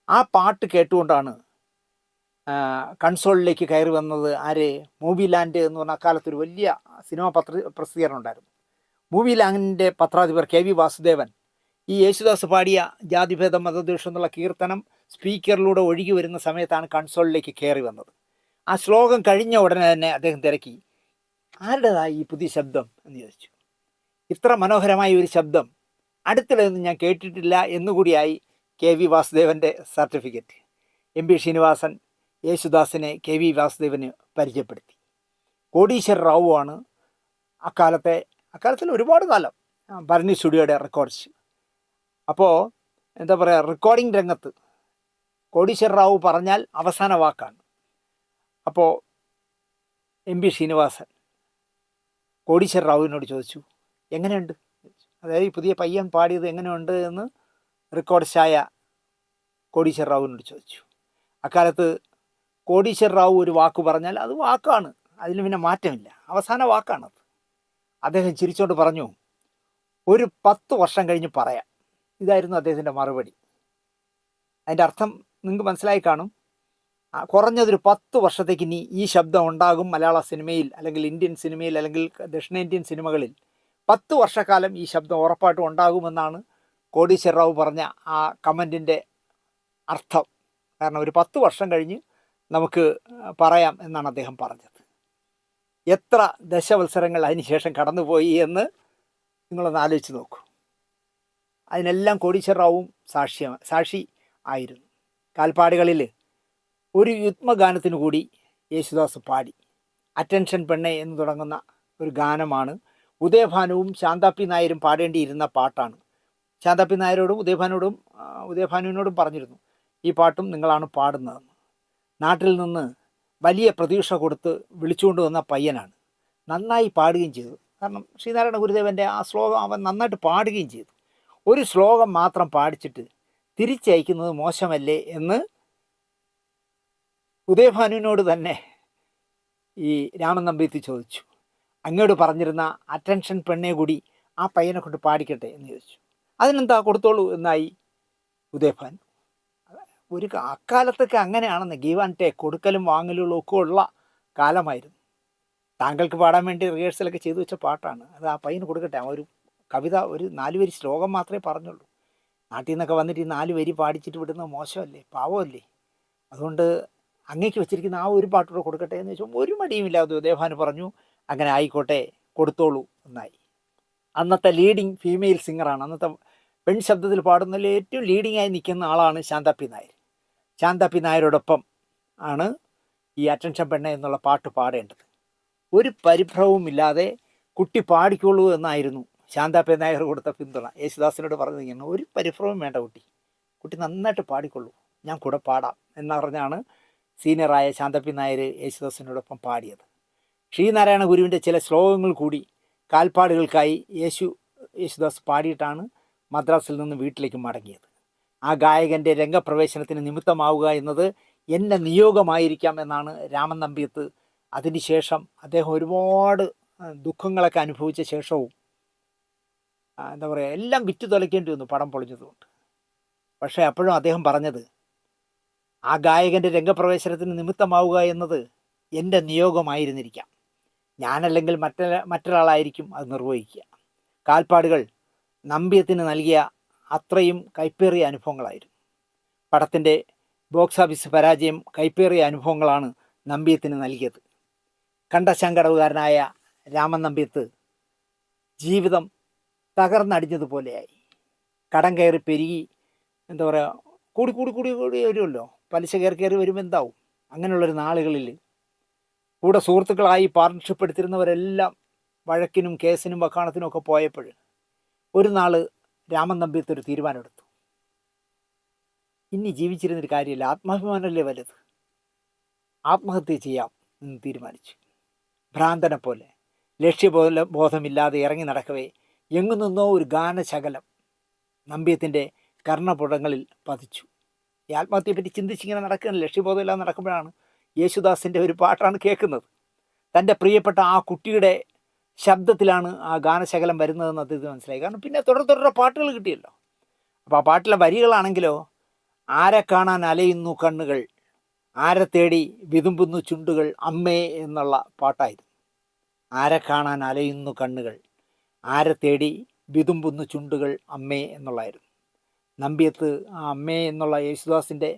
ആ പാട്ട് കേട്ടുകൊണ്ടാണ് കൺസോളിലേക്ക് കയറി വന്നത് ആര്? മൂവി ലാൻഡ് എന്ന് പറഞ്ഞ അക്കാലത്തൊരു വലിയ സിനിമ പ്രസിദ്ധീകരണം ഉണ്ടായിരുന്നു. മൂവി ലാൻഡിൻ്റെ പത്രാധിപർ KV വാസുദേവൻ ഈ യേശുദാസ് പാടിയ ജാതിഭേദം മതദ്വേഷം എന്നുള്ള കീർത്തനം സ്പീക്കറിലൂടെ ഒഴുകി വരുന്ന സമയത്താണ് കൺസോളിലേക്ക് കയറി വന്നത്. ആ ശ്ലോകം കഴിഞ്ഞ ഉടനെ തന്നെ അദ്ദേഹം തിരക്കി, ആരുടേതായി ഈ പുതിയ ശബ്ദം എന്ന് ചോദിച്ചു. ഇത്ര മനോഹരമായ ഒരു ശബ്ദം അടുത്തിടെയൊന്നും ഞാൻ കേട്ടിട്ടില്ല എന്നുകൂടിയായി KV വാസുദേവൻ്റെ സർട്ടിഫിക്കറ്റ്. MB ശ്രീനിവാസൻ യേശുദാസിനെ KV വാസുദേവന് പരിചയപ്പെടുത്തി. കോടീശ്വർ റാവു ആണ് അക്കാലത്തിൽ ഒരുപാട് കാലം ഭരണി സ്റ്റുഡിയോയുടെ റെക്കോർഡ്സ്. അപ്പോൾ എന്താ പറയുക, റെക്കോർഡിംഗ് രംഗത്ത് കോടീശ്വർ റാവു പറഞ്ഞാൽ അവസാന വാക്കാണ്. അപ്പോൾ MB ശ്രീനിവാസൻ കോടീശ്വർ റാവുവിനോട് ചോദിച്ചു, എങ്ങനെയുണ്ട്? അതായത് ഈ പുതിയ പയ്യൻ പാടിയത് എങ്ങനെയുണ്ട് എന്ന് റെക്കോർഡ്സായ കോടീശ്വർ റാവുവിനോട് ചോദിച്ചു. അക്കാലത്ത് കോടീശ്വർ റാവു ഒരു വാക്ക് പറഞ്ഞാൽ അത് വാക്കാണ്, അതിന് പിന്നെ മാറ്റമില്ല, അവസാന വാക്കാണത്. അദ്ദേഹം ചിരിച്ചുകൊണ്ട് പറഞ്ഞു, ഒരു 10 വർഷം കഴിഞ്ഞ് പറയാം. ഇതായിരുന്നു അദ്ദേഹത്തിൻ്റെ മറുപടി. അതിൻ്റെ അർത്ഥം നിങ്ങൾക്ക് മനസ്സിലായി കാണും. കുറഞ്ഞതൊരു 10 വർഷത്തേക്ക് ഇനി ഈ ശബ്ദം ഉണ്ടാകും മലയാള സിനിമയിൽ, അല്ലെങ്കിൽ ഇന്ത്യൻ സിനിമയിൽ, അല്ലെങ്കിൽ ദക്ഷിണേന്ത്യൻ സിനിമകളിൽ 10 വർഷക്കാലം ഈ ശബ്ദം ഉറപ്പായിട്ടും ഉണ്ടാകുമെന്നാണ് കോടീശ്വർ റാവു പറഞ്ഞ ആ കമൻറ്റിൻ്റെ അർത്ഥം. കാരണം ഒരു 10 വർഷം കഴിഞ്ഞ് നമുക്ക് പറയാം എന്നാണ് അദ്ദേഹം പറഞ്ഞത്. എത്ര ദശവത്സരങ്ങൾ അതിന് ശേഷം കടന്നുപോയി എന്ന് നിങ്ങളൊന്ന് ആലോചിച്ച് നോക്കൂ. അതിനെല്ലാം കോടീശ്വർ റാവുവും സാക്ഷി ആയിരുന്നു. കാൽപ്പാടുകളിൽ ഒരു യുഗ്മഗാനത്തിനു കൂടി യേശുദാസ് പാടി. അറ്റൻഷൻ പെണ്ണെ എന്ന് തുടങ്ങുന്ന ഒരു ഗാനമാണ്. ഉദയഭാനുവും ശാന്താപ്പി നായരും പാടേണ്ടിയിരുന്ന പാട്ടാണ്. ശാന്താപ്പി നായരോടും ഉദയഭാനുവിനോടും പറഞ്ഞിരുന്നു, ഈ പാട്ടും നിങ്ങളാണ് പാടുന്നതെന്ന്. നാട്ടിൽ നിന്ന് വലിയ പ്രതീക്ഷ കൊടുത്ത് വിളിച്ചുകൊണ്ട് വന്ന പയ്യനാണ്. നന്നായി പാടുകയും ചെയ്തു. കാരണം ശ്രീനാരായണ ഗുരുദേവൻ്റെ ആ ശ്ലോകം അവൻ നന്നായിട്ട് പാടുകയും ചെയ്തു. ഒരു ശ്ലോകം മാത്രം പാടിച്ചിട്ട് തിരിച്ചയക്കുന്നത് മോശമല്ലേ എന്ന് ഉദയഭാനുവിനോട് തന്നെ ഈ രാമൻ നമ്പീത്തി ചോദിച്ചു. അങ്ങോട്ട് പറഞ്ഞിരുന്ന അറ്റൻഷൻ പെണ്ണെ കൂടി ആ പയ്യനെ കൊണ്ട് പാടിക്കട്ടെ എന്ന് ചോദിച്ചു. അതിനെന്താ, കൊടുത്തോളൂ എന്നായി ഉദയഭാനു. അക്കാലത്തൊക്കെ അങ്ങനെയാണെന്ന്, ഗീവ് ആൻഡ് ടേക്ക്, കൊടുക്കലും വാങ്ങലും ഒക്കെ ഉള്ള കാലമായിരുന്നു. താങ്കൾക്ക് പാടാൻ വേണ്ടി റിഹേഴ്സലൊക്കെ ചെയ്തു വെച്ച പാട്ടാണ് അത്. ആ പയ്യന് കൊടുക്കട്ടെ. ഒരു കവിത, ഒരു 4 വരി ശ്ലോകം മാത്രമേ പറഞ്ഞുള്ളൂ. നാട്ടിൽ നിന്നൊക്കെ വന്നിട്ട് ഈ 4 വരി പാടിച്ചിട്ട് വിടുന്നത് മോശമല്ലേ, പാവമല്ലേ? അതുകൊണ്ട് അങ്ങേക്ക് വെച്ചിരിക്കുന്ന ആ ഒരു പാട്ടൂടെ കൊടുക്കട്ടെ എന്ന് വെച്ചാൽ ഒരു മടിയുമില്ലാതെ ഉദയഭാനു പറഞ്ഞു, അങ്ങനെ ആയിക്കോട്ടെ, കൊടുത്തോളൂ എന്നായി. അന്നത്തെ ലീഡിങ് ഫീമെയിൽ സിംഗറാണ്, അന്നത്തെ പെൺ ശബ്ദത്തിൽ പാടുന്നതിൽ ഏറ്റവും ലീഡിങ്ങായി നിൽക്കുന്ന ആളാണ് ശാന്താപ്പി നായർ. ശാന്താപ്പി നായരോടൊപ്പം ആണ് ഈ അറ്റൻഷൻ പെണ്ണെ എന്നുള്ള പാട്ട് പാടേണ്ടത്. ഒരു പരിഭ്രമവുമില്ലാതെ കുട്ടി പാടിക്കോളൂ എന്നായിരുന്നു ശാന്താപ്പി നായർ കൊടുത്ത പിന്തുണ. യേശുദാസിനോട് പറഞ്ഞു, ഇങ്ങനെ ഒരു പരിഭ്രമവും വേണ്ട, കുട്ടി നന്നായിട്ട് പാടിക്കൊള്ളൂ, ഞാൻ കൂടെ പാടാം എന്ന് പറഞ്ഞാണ് സീനിയറായ ശാന്താപ്പി നായർ യേശുദാസിനോടൊപ്പം പാടിയത്. ശ്രീനാരായണ ഗുരുവിൻ്റെ ചില ശ്ലോകങ്ങൾ കൂടി കാൽപ്പാടുകൾക്കായി യേശുദാസ് പാടിയിട്ടാണ് മദ്രാസിൽ നിന്ന് വീട്ടിലേക്ക് മടങ്ങിയത്. ആ ഗായകൻ്റെ രംഗപ്രവേശനത്തിന് നിമിത്തമാവുക എന്നത് എൻ്റെ നിയോഗമായിരിക്കാം എന്നാണ് രാമൻ നമ്പിയത്ത്. അതിനുശേഷം അദ്ദേഹം ഒരുപാട് ദുഃഖങ്ങളൊക്കെ അനുഭവിച്ച ശേഷവും എന്താ പറയുക, എല്ലാം വിറ്റു തുലയ്ക്കേണ്ടി വന്നു പടം പൊളിഞ്ഞതുകൊണ്ട്. പക്ഷേ അപ്പോഴും അദ്ദേഹം പറഞ്ഞത്, ആ ഗായകൻ്റെ രംഗപ്രവേശനത്തിന് നിമിത്തമാവുക എന്നത് എൻ്റെ നിയോഗമായിരുന്നിരിക്കാം, ഞാനല്ലെങ്കിൽ മറ്റൊരാളായിരിക്കും അത് നിർവഹിക്കുക. കാൽപ്പാടുകൾ നമ്പ്യത്തിന് നൽകിയ അത്രയും കൈപ്പേറിയ അനുഭവങ്ങളായിരുന്നു. പടത്തിൻ്റെ ബോക്സ് ഓഫീസ് പരാജയം കൈപ്പേറിയ അനുഭവങ്ങളാണ് നമ്പ്യത്തിന് നൽകിയത്. കണ്ടശങ്കടവുകാരനായ രാമൻ നമ്പ്യത്ത് ജീവിതം തകർന്നടിഞ്ഞതുപോലെയായി. കടം കയറി പെരുകി, എന്താ പറയുക, കൂടി വരുമല്ലോ, പലിശ കയറി വരുമ്പോൾ എന്താവും. അങ്ങനെയുള്ളൊരു നാളുകളിൽ കൂടെ സുഹൃത്തുക്കളായി പാർട്ണർഷിപ്പ് എടുത്തിരുന്നവരെല്ലാം വഴക്കിനും കേസിനും വക്കാണത്തിനും ഒക്കെ പോയപ്പോൾ ഒരു നാൾ രാമൻ നമ്പ്യത്ത് ഒരു തീരുമാനമെടുത്തു. ഇനി ജീവിച്ചിരുന്നൊരു കാര്യമില്ല, ആത്മാഭിമാനമല്ലേ വലുത്, ആത്മഹത്യ ചെയ്യാം എന്ന് തീരുമാനിച്ചു. ഭ്രാന്തനെ പോലെ ലക്ഷ്യബോധമില്ലാതെ ഇറങ്ങി നടക്കവേ എങ്ങു നിന്നോ ഒരു ഗാനശകലം നമ്പ്യത്തിൻ്റെ കർണപുടങ്ങളിൽ പതിച്ചു. ഈ ആത്മഹത്യയെപ്പറ്റി ചിന്തിച്ചിങ്ങനെ നടക്കുകയാണ്, ലക്ഷ്യബോധമില്ലാതെ നടക്കുമ്പോഴാണ് യേശുദാസിൻ്റെ ഒരു പാട്ടാണ് കേൾക്കുന്നത്. തൻ്റെ പ്രിയപ്പെട്ട ആ കുട്ടിയുടെ ശബ്ദത്തിലാണ് ആ ഗാനശകലം വരുന്നതെന്ന് അദ്ദേഹത്തിന് മനസ്സിലായി. കാരണം പിന്നെ തുടരെ പാട്ടുകൾ കിട്ടിയല്ലോ. അപ്പോൾ ആ പാട്ടിലെ വരികളാണെങ്കിലോ ആരെ കാണാൻ അലയുന്നു കണ്ണുകൾ, ആരെ തേടി വിതുമ്പുന്നു ചുണ്ടുകൾ അമ്മേ എന്നുള്ള പാട്ടായിരുന്നു. ആരെ കാണാൻ അലയുന്നു കണ്ണുകൾ, ആരെ തേടി വിതുമ്പുന്നു ചുണ്ടുകൾ അമ്മേ എന്നുള്ളതായിരുന്നു. നമ്പ്യത്ത് ആ അമ്മേ എന്നുള്ള യേശുദാസിൻ്റെ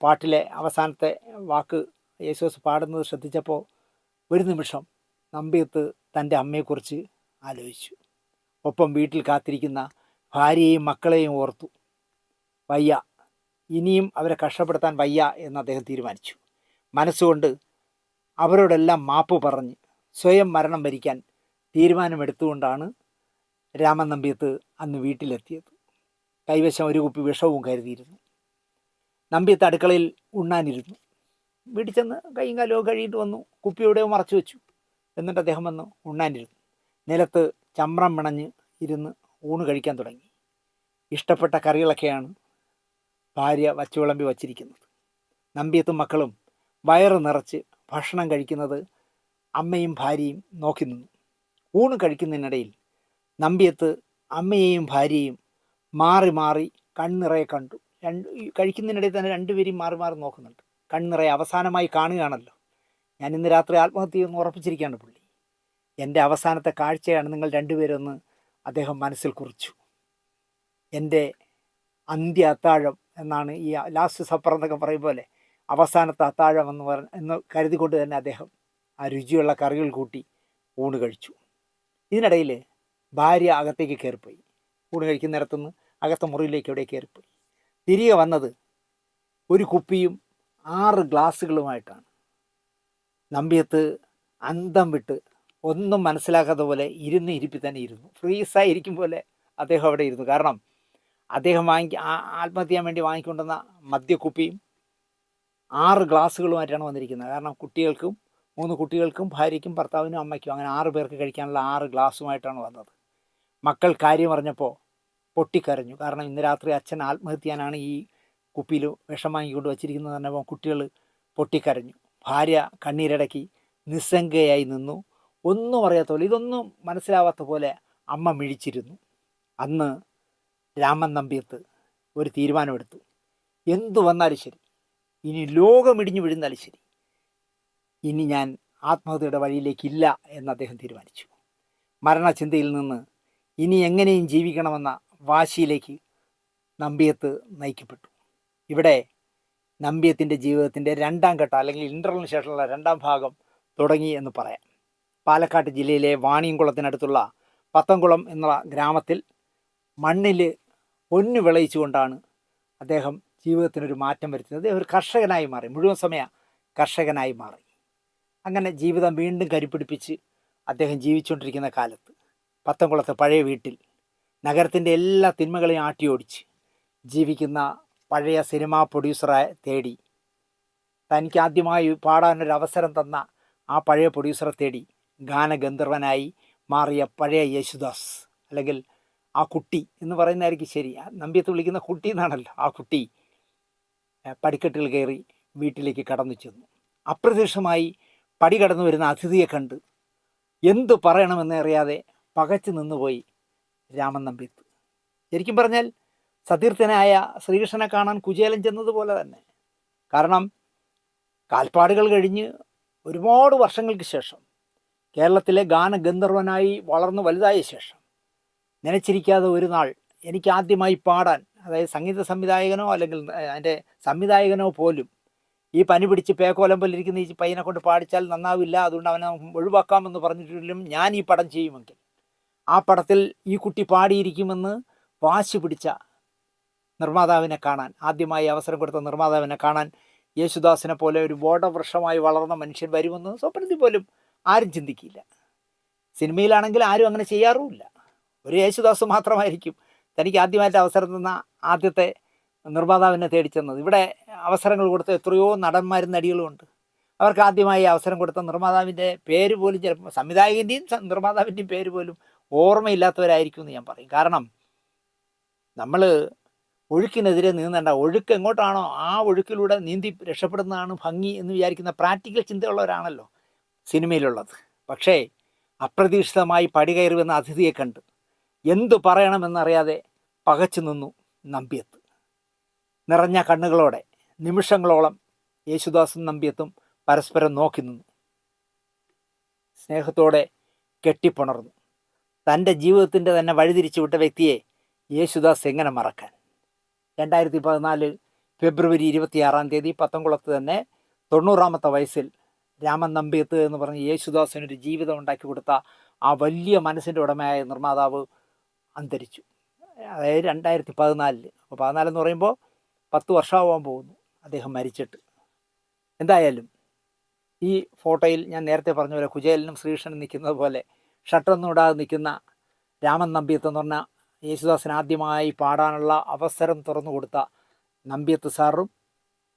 പാട്ടിലെ അവസാനത്തെ വാക്ക് യേശുദാസ് പാടുന്നത് ശ്രദ്ധിച്ചപ്പോൾ ഒരു നിമിഷം നമ്പ്യത്ത് തൻ്റെ അമ്മയെക്കുറിച്ച് ആലോചിച്ചു. ഒപ്പം വീട്ടിൽ കാത്തിരിക്കുന്ന ഭാര്യയെയും മക്കളെയും ഓർത്തു. വയ്യ, ഇനിയും അവരെ കഷ്ടപ്പെടുത്താൻ വയ്യ എന്ന് അദ്ദേഹം തീരുമാനിച്ചു. മനസ്സുകൊണ്ട് അവരോടെല്ലാം മാപ്പ് പറഞ്ഞ് സ്വയം മരണം വരിക്കാൻ തീരുമാനമെടുത്തുകൊണ്ടാണ് രാമൻ നമ്പ്യത്ത് അന്ന് വീട്ടിലെത്തിയത്. കൈവശം ഒരു കുപ്പി വിഷവും കരുതിയിരുന്നു. നമ്പ്യത്ത് അടുക്കളയിൽ ഉണ്ണാനിരുന്നു. വീട്ടിൽ ചെന്ന് കൈയും കാലവും കഴുകിയിട്ട് വന്നു. കുപ്പിയോടെയോ മറച്ചു വെച്ചു. എന്നിട്ട് അദ്ദേഹം വന്ന് ഉണ്ണാനിരുന്നു. നിലത്ത് ചമ്രം മിണഞ്ഞ് ഇരുന്ന് ഊണ് കഴിക്കാൻ തുടങ്ങി. ഇഷ്ടപ്പെട്ട കറികളൊക്കെയാണ് ഭാര്യ വച്ചു വിളമ്പി വച്ചിരിക്കുന്നത്. നമ്പ്യത്തും മക്കളും വയറ് നിറച്ച് ഭക്ഷണം കഴിക്കുന്നത് അമ്മയും ഭാര്യയും നോക്കി നിന്നു. ഊണ് കഴിക്കുന്നതിനിടയിൽ നമ്പ്യത്ത് അമ്മയെയും ഭാര്യയെയും മാറി മാറി കണ്ണിറയെ കണ്ടു. കഴിക്കുന്നതിനിടയിൽ തന്നെ രണ്ടുപേരും മാറി മാറി നോക്കുന്നുണ്ട്. കണ്ണിറയെ അവസാനമായി കാണുകയാണല്ലോ. ഞാൻ ഇന്ന് രാത്രി ആത്മഹത്യ ചെയ്യുമെന്ന് ഉറപ്പിച്ചിരിക്കുകയാണ് പുള്ളി. എൻ്റെ അവസാനത്തെ കാഴ്ചയാണ് നിങ്ങൾ രണ്ടുപേരെന്ന് അദ്ദേഹം മനസ്സിൽ കുറിച്ചു. എൻ്റെ അന്ത്യ അത്താഴം എന്നാണ് ഈ ലാസ്റ്റ് സപ്പർ എന്നൊക്കെ പറയും പോലെ അവസാനത്തെ അത്താഴം എന്ന് കരുതിക്കൊണ്ട് തന്നെ അദ്ദേഹം ആ രുചിയുള്ള കറികൾ കൂട്ടി ഊണ് കഴിച്ചു. ഇതിനിടയിൽ ഭാര്യ അകത്തേക്ക് കയറിപ്പോയി. ഊണ് കഴിക്കുന്നിടത്തുനിന്ന് അകത്തെ മുറിയിലേക്ക് എവിടെ കയറിപ്പോയി. തിരികെ വന്നത് ഒരു കുപ്പിയും 6 ഗ്ലാസ്സുകളുമായിട്ടാണ്. നമ്പ്യത്ത് അന്തം വിട്ട് ഒന്നും മനസ്സിലാക്കാത്ത പോലെ ഇരിപ്പിൽ തന്നെ ഇരുന്നു. ഫ്രീസായി ഇരിക്കും പോലെ അദ്ദേഹം അവിടെ ഇരുന്നു. കാരണം അദ്ദേഹം ആത്മഹത്യ ചെയ്യാൻ വേണ്ടി വാങ്ങിക്കൊണ്ടുവന്ന മദ്യക്കുപ്പിയും 6 ഗ്ലാസ്സുകളുമായിട്ടാണ് വന്നിരിക്കുന്നത്. കാരണം 3 കുട്ടികൾക്കും ഭാര്യയ്ക്കും ഭർത്താവിനും അമ്മയ്ക്കും അങ്ങനെ 6 പേർക്ക് കഴിക്കാനുള്ള 6 ഗ്ലാസ്സുമായിട്ടാണ് വന്നത്. മക്കൾ കാര്യം അറിഞ്ഞപ്പോൾ പൊട്ടിക്കരഞ്ഞു. കാരണം ഇന്ന് രാത്രി അച്ഛൻ ആത്മഹത്യ ചെയ്യാനാണ് ഈ കുപ്പിയിൽ വിഷം വാങ്ങിക്കൊണ്ട് വച്ചിരിക്കുന്നത് പറഞ്ഞപ്പോൾ കുട്ടികൾ പൊട്ടിക്കരഞ്ഞു. ഭാര്യ കണ്ണീരടക്കി നിസ്സംഗയായി നിന്നു. ഒന്നും അറിയാത്ത പോലെ, ഇതൊന്നും മനസ്സിലാവാത്ത പോലെ അമ്മ മിഴിച്ചിരുന്നു. അന്ന് രാമൻ നമ്പ്യത്ത് ഒരു തീരുമാനമെടുത്തു. എന്തു വന്നാലും ശരി, ഇനി ലോകമിടിഞ്ഞു വീഴുന്നാലും ശരി, ഇനി ഞാൻ ആത്മഹത്യയുടെ വഴിയിലേക്കില്ല എന്ന് അദ്ദേഹം തീരുമാനിച്ചു. മരണചിന്തയിൽ നിന്ന് ഇനി എങ്ങനെയും ജീവിക്കണമെന്ന വാശിയിലേക്ക് നമ്പ്യത്ത് നയിക്കപ്പെട്ടു. ഇവിടെ നമ്പ്യത്തിൻ്റെ ജീവിതത്തിൻ്റെ 2ാം ഘട്ടം അല്ലെങ്കിൽ ഇൻ്റർവെലിന് ശേഷമുള്ള 2ാം ഭാഗം തുടങ്ങി എന്ന് പറയാം. പാലക്കാട് ജില്ലയിലെ വാണിയംകുളത്തിനടുത്തുള്ള പത്തംകുളം എന്ന ഗ്രാമത്തിൽ മണ്ണിൽ പൊന്നു വിളയിച്ചുകൊണ്ടാണ് അദ്ദേഹം ജീവിതത്തിനൊരു മാറ്റം വരുത്തുന്നത്. അദ്ദേഹം ഒരു കർഷകനായി മാറി, മുഴുവൻ സമയ കർഷകനായി മാറി. അങ്ങനെ ജീവിതം വീണ്ടും കരുപ്പിടിപ്പിച്ച് അദ്ദേഹം ജീവിച്ചുകൊണ്ടിരിക്കുന്ന കാലത്ത് പത്തംകുളത്തെ പഴയ വീട്ടിൽ നഗരത്തിൻ്റെ എല്ലാ തിന്മകളെയും ആട്ടിയോടിച്ച് ജീവിക്കുന്ന പഴയ സിനിമാ പ്രൊഡ്യൂസറെ തേടി, തനിക്ക് ആദ്യമായി പാടാനൊരു അവസരം തന്ന ആ പഴയ പ്രൊഡ്യൂസറെ തേടി ഗാനഗന്ധർവനായി മാറിയ പഴയ യേശുദാസ്, അല്ലെങ്കിൽ ആ കുട്ടി എന്ന് പറയുന്നതായിരിക്കും ശരി, നമ്പ്യത്ത് വിളിക്കുന്ന കുട്ടി എന്നാണല്ലോ, ആ കുട്ടി പടിക്കെട്ടുകൾ കയറി വീട്ടിലേക്ക് കടന്നു ചെന്നു. അപ്രതീക്ഷിതമായി പടി കടന്നു വരുന്ന അതിഥിയെ കണ്ട് എന്തു പറയണമെന്ന് അറിയാതെ പകച്ചു നിന്നുപോയി രാമൻ നമ്പ്യത്ത്. ശരിക്കും പറഞ്ഞാൽ സതീർത്ഥനായ ശ്രീകൃഷ്ണനെ കാണാൻ കുചേലൻ ചെന്നതുപോലെ തന്നെ. കാരണം കാൽപ്പാടുകൾ കഴിഞ്ഞ് ഒരുപാട് വർഷങ്ങൾക്ക് ശേഷം കേരളത്തിലെ ഗാനഗന്ധർവനായി വളർന്നു വലുതായ ശേഷം നനച്ചിരിക്കാതെ ഒരു നാൾ എനിക്ക് ആദ്യമായി പാടാൻ, അതായത് സംഗീത സംവിധായകനോ അല്ലെങ്കിൽ അതിൻ്റെ സംവിധായകനോ പോലും ഈ പനി പിടിച്ച് പേക്കോലമ്പലിരിക്കുന്ന ഈ പയ്യനെ കൊണ്ട് പാടിച്ചാൽ നന്നാവില്ല, അതുകൊണ്ട് അവനെ ഒഴിവാക്കാമെന്ന് പറഞ്ഞിട്ടില്ലും ഞാൻ ഈ പടം ചെയ്യുമെങ്കിൽ ആ പടത്തിൽ ഈ കുട്ടി പാടിയിരിക്കുമെന്ന് വാശി പിടിച്ച നിർമ്മാതാവിനെ കാണാൻ, ആദ്യമായി അവസരം കൊടുത്ത നിർമ്മാതാവിനെ കാണാൻ യേശുദാസിനെ പോലെ ഒരു ബോധവൃക്ഷമായി വളർന്ന മനുഷ്യൻ വരുമെന്ന് സ്വപ്നത്തിൽ പോലും ആരും ചിന്തിക്കില്ല. സിനിമയിലാണെങ്കിൽ ആരും അങ്ങനെ ചെയ്യാറുമില്ല. ഒരു യേശുദാസ് മാത്രമായിരിക്കും തനിക്ക് ആദ്യമായിട്ട് അവസരം തന്ന ആദ്യത്തെ നിർമ്മാതാവിനെ തേടിച്ചെന്നത്. ഇവിടെ അവസരങ്ങൾ കൊടുത്ത എത്രയോ നടന്മാരും നടികളുമുണ്ട്. അവർക്ക് ആദ്യമായി അവസരം കൊടുത്ത നിർമ്മാതാവിൻ്റെ പേര് പോലും ചിലപ്പോൾ സംവിധായകൻ്റെയും നിർമ്മാതാവിൻ്റെയും പേര് പോലും ഓർമ്മയില്ലാത്തവരായിരിക്കും എന്ന് ഞാൻ പറയും. കാരണം നമ്മൾ ഒഴുക്കിനെതിരെ നീന്തേണ്ട, ഒഴുക്ക് എങ്ങോട്ടാണോ ആ ഒഴുക്കിലൂടെ നീന്തി രക്ഷപ്പെടുന്നതാണ് ഭംഗി എന്ന് വിചാരിക്കുന്ന പ്രാക്ടിക്കൽ ചിന്തയുള്ളവരാണല്ലോ സിനിമയിലുള്ളത്. പക്ഷേ അപ്രതീക്ഷിതമായി പടി കയറി വന്ന അതിഥിയെ കണ്ട് എന്തു പറയണമെന്നറിയാതെ പകച്ചു നിന്നു നമ്പ്യത്ത്. നിറഞ്ഞ കണ്ണുകളോടെ നിമിഷങ്ങളോളം യേശുദാസും നമ്പ്യത്തും പരസ്പരം നോക്കി നിന്നു. സ്നേഹത്തോടെ കെട്ടിപ്പുണർന്നു. തൻ്റെ ജീവിതത്തിൻ്റെ തന്നെ വഴിതിരിച്ചു വിട്ട വ്യക്തിയെ യേശുദാസ് എങ്ങനെ മറക്കാൻ? 2014 ഫെബ്രുവരി 26 പത്തംകുളത്ത് തന്നെ 90-ാമത്തെ വയസ്സിൽ രാമൻ നമ്പ്യത്ത് എന്ന് പറഞ്ഞ് യേശുദാസിനൊരു ജീവിതം ഉണ്ടാക്കി കൊടുത്ത ആ വലിയ മനസ്സിൻ്റെ ഉടമയായ നിർമ്മാതാവ് അന്തരിച്ചു. അതായത് 2014. അപ്പോൾ 14 എന്ന് പറയുമ്പോൾ 10 വർഷമാകാൻ പോകുന്നു അദ്ദേഹം മരിച്ചിട്ട്. എന്തായാലും ഈ ഫോട്ടോയിൽ ഞാൻ നേരത്തെ പറഞ്ഞ പോലെ കുചേലനും ശ്രീകൃഷ്ണനും നിൽക്കുന്നത് പോലെ ഷട്ടൊന്നും ഇടാതെ നിൽക്കുന്ന രാമൻ നമ്പ്യത്ത് എന്ന് പറഞ്ഞാൽ യേശുദാസിന് ആദ്യമായി പാടാനുള്ള അവസരം തുറന്നു കൊടുത്ത നമ്പ്യത്ത് സാറും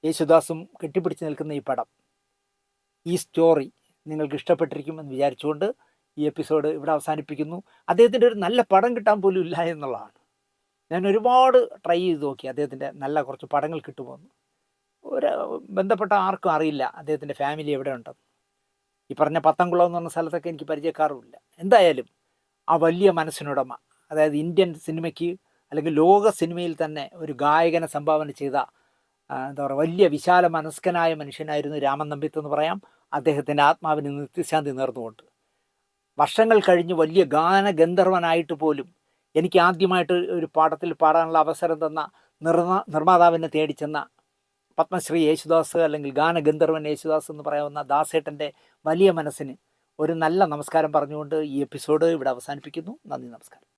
യേശുദാസും കെട്ടിപ്പിടിച്ച് നിൽക്കുന്ന ഈ പടം, ഈ സ്റ്റോറി നിങ്ങൾക്ക് ഇഷ്ടപ്പെട്ടിരിക്കുമെന്ന് വിചാരിച്ചുകൊണ്ട് ഈ എപ്പിസോഡ് ഇവിടെ അവസാനിപ്പിക്കുന്നു. അദ്ദേഹത്തിൻ്റെ ഒരു നല്ല പടം കിട്ടാൻ പോലും ഇല്ല എന്നുള്ളതാണ്. ഞാൻ ഒരുപാട് ട്രൈ ചെയ്ത് നോക്കി അദ്ദേഹത്തിൻ്റെ നല്ല കുറച്ച് പടങ്ങൾ കിട്ടുമെന്ന്. ഒരു ബന്ധപ്പെട്ട ആർക്കും അറിയില്ല അദ്ദേഹത്തിൻ്റെ ഫാമിലി എവിടെ ഉണ്ടെന്ന്. ഈ പറഞ്ഞ പത്തംകുളം എന്ന് പറഞ്ഞ സ്ഥലത്തൊക്കെ എനിക്ക് പരിചയക്കാറുമില്ല. എന്തായാലും ആ വലിയ മനസ്സിനുടമ, അതായത് ഇന്ത്യൻ സിനിമയ്ക്ക് അല്ലെങ്കിൽ ലോക സിനിമയിൽ തന്നെ ഒരു ഗായകനെ സംഭാവന ചെയ്ത എന്താ പറയുക വലിയ വിശാല മനസ്കനായ മനുഷ്യനായിരുന്നു രാമൻ നമ്പ്യത്ത് എന്ന് പറയാം. അദ്ദേഹത്തിൻ്റെ ആത്മാവിന് നിത്യശാന്തി നേർന്നുകൊണ്ട് വർഷങ്ങൾ കഴിഞ്ഞ് വലിയ ഗാനഗന്ധർവനായിട്ട് പോലും എനിക്ക് ആദ്യമായിട്ട് ഒരു പാഠത്തിൽ പാടാനുള്ള അവസരം തന്ന നിർമ്മാതാവിനെ തേടിച്ചെന്ന പത്മശ്രീ യേശുദാസ് അല്ലെങ്കിൽ ഗാനഗന്ധർവൻ യേശുദാസ് എന്ന് പറയാവുന്ന ദാസേട്ടൻ്റെ വലിയ മനസ്സിന് ഒരു നല്ല നമസ്കാരം പറഞ്ഞുകൊണ്ട് ഈ എപ്പിസോഡ് ഇവിടെ അവസാനിപ്പിക്കുന്നു. നന്ദി, നമസ്കാരം.